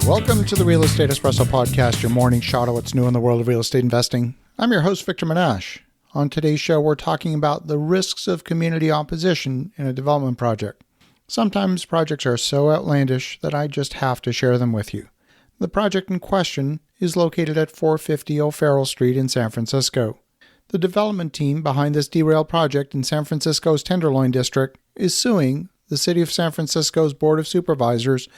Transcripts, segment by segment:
Welcome to the Real Estate Espresso Podcast, your morning shot at what's new in the world of real estate investing. I'm your host, Victor Menashe. On today's show, we're talking about the risks of community opposition in a development project. Sometimes projects are so outlandish that I just have to share them with you. The project in question is located at 450 O'Farrell Street in San Francisco. The development team behind this derailed project in San Francisco's Tenderloin district is suing the City of San Francisco's Board of Supervisors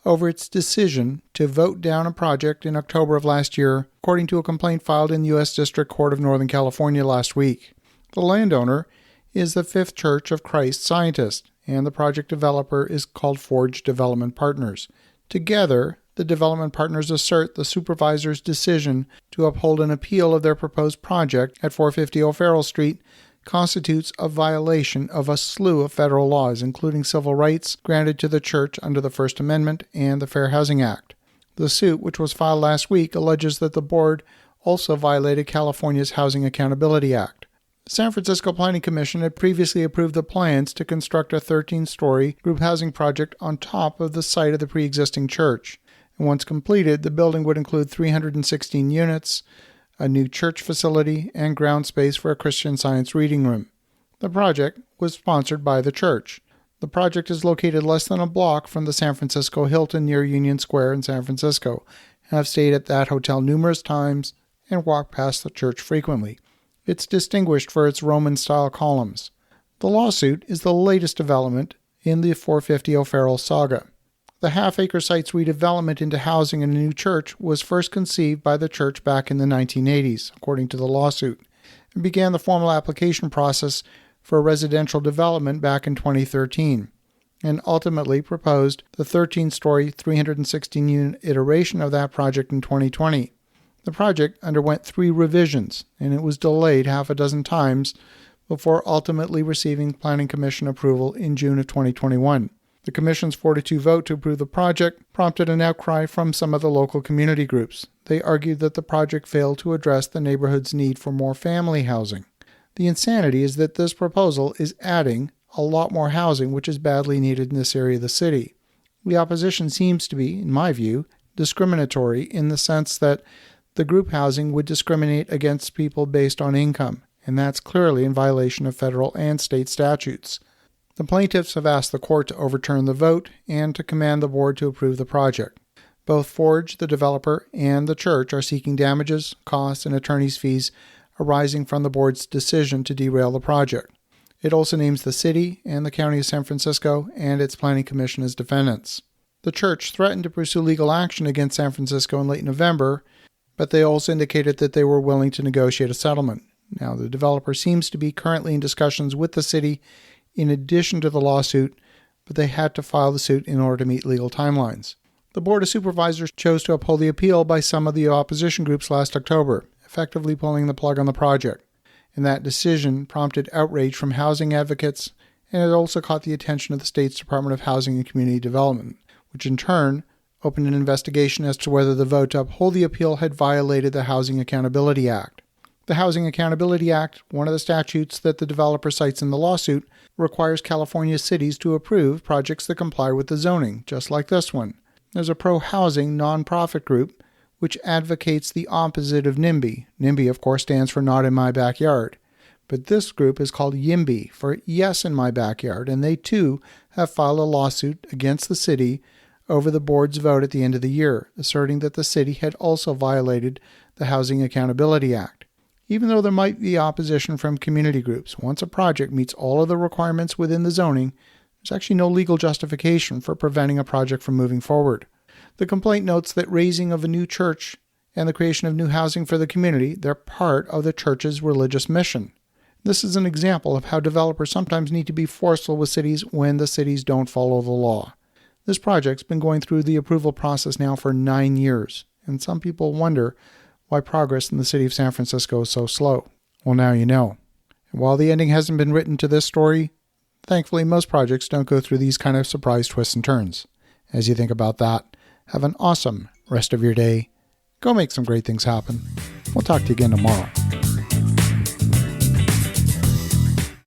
over its decision to vote down a project in October of last year, according to a complaint filed in the U.S. District Court of Northern California last week. The landowner is the Fifth Church of Christ Scientist, and the project developer is called Forge Development Partners. Together, the development partners assert the supervisor's decision to uphold an appeal of their proposed project at 450 O'Farrell Street constitutes a violation of a slew of federal laws, including civil rights granted to the church under the First Amendment and the Fair Housing Act. The suit, which was filed last week, alleges that the board also violated California's Housing Accountability Act. The San Francisco Planning Commission had previously approved the plans to construct a 13-story group housing project on top of the site of the pre-existing church. And once completed, the building would include 316 units, a new church facility, and ground space for a Christian Science reading room. The project was sponsored by the church. The project is located less than a block from the San Francisco Hilton near Union Square in San Francisco. I've stayed at that hotel numerous times and walked past the church frequently. It's distinguished for its Roman-style columns. The lawsuit is the latest development in the 450 O'Farrell saga. The half-acre site's redevelopment into housing and a new church was first conceived by the church back in the 1980s, according to the lawsuit. It began the formal application process for residential development back in 2013, and ultimately proposed the 13-story, 316-unit iteration of that project in 2020. The project underwent 3 revisions, and it was delayed half a dozen times before ultimately receiving Planning Commission approval in June of 2021. The Commission's 4-2 vote to approve the project prompted an outcry from some of the local community groups. They argued that the project failed to address the neighborhood's need for more family housing. The insanity is that this proposal is adding a lot more housing, which is badly needed in this area of the city. The opposition seems to be, in my view, discriminatory in the sense that the group housing would discriminate against people based on income, and that's clearly in violation of federal and state statutes. The plaintiffs have asked the court to overturn the vote and to command the board to approve the project. Both Forge, the developer, and the church are seeking damages, costs, and attorney's fees arising from the board's decision to derail the project. It also names the city and the county of San Francisco and its planning commission as defendants. The church threatened to pursue legal action against San Francisco in late November, but they also indicated that they were willing to negotiate a settlement. Now, the developer seems to be currently in discussions with the city in addition to the lawsuit, but they had to file the suit in order to meet legal timelines. The Board of Supervisors chose to uphold the appeal by some of the opposition groups last October, effectively pulling the plug on the project. And that decision prompted outrage from housing advocates, and it also caught the attention of the state's Department of Housing and Community Development, which in turn opened an investigation as to whether the vote to uphold the appeal had violated the Housing Accountability Act. The Housing Accountability Act, one of the statutes that the developer cites in the lawsuit, requires California cities to approve projects that comply with the zoning, just like this one. There's a pro-housing nonprofit group which advocates the opposite of NIMBY. NIMBY, of course, stands for Not in My Backyard. But this group is called YIMBY, for Yes in My Backyard, and they too have filed a lawsuit against the city over the board's vote at the end of the year, asserting that the city had also violated the Housing Accountability Act. Even though there might be opposition from community groups, once a project meets all of the requirements within the zoning, there's actually no legal justification for preventing a project from moving forward. The complaint notes that raising of a new church and the creation of new housing for the community, they're part of the church's religious mission. This is an example of how developers sometimes need to be forceful with cities when the cities don't follow the law. This project's been going through the approval process now for 9 years, and some people wonder why progress in the city of San Francisco is so slow. Well, now you know. And while the ending hasn't been written to this story, thankfully most projects don't go through these kind of surprise twists and turns. As you think about that, have an awesome rest of your day. Go make some great things happen. We'll talk to you again tomorrow.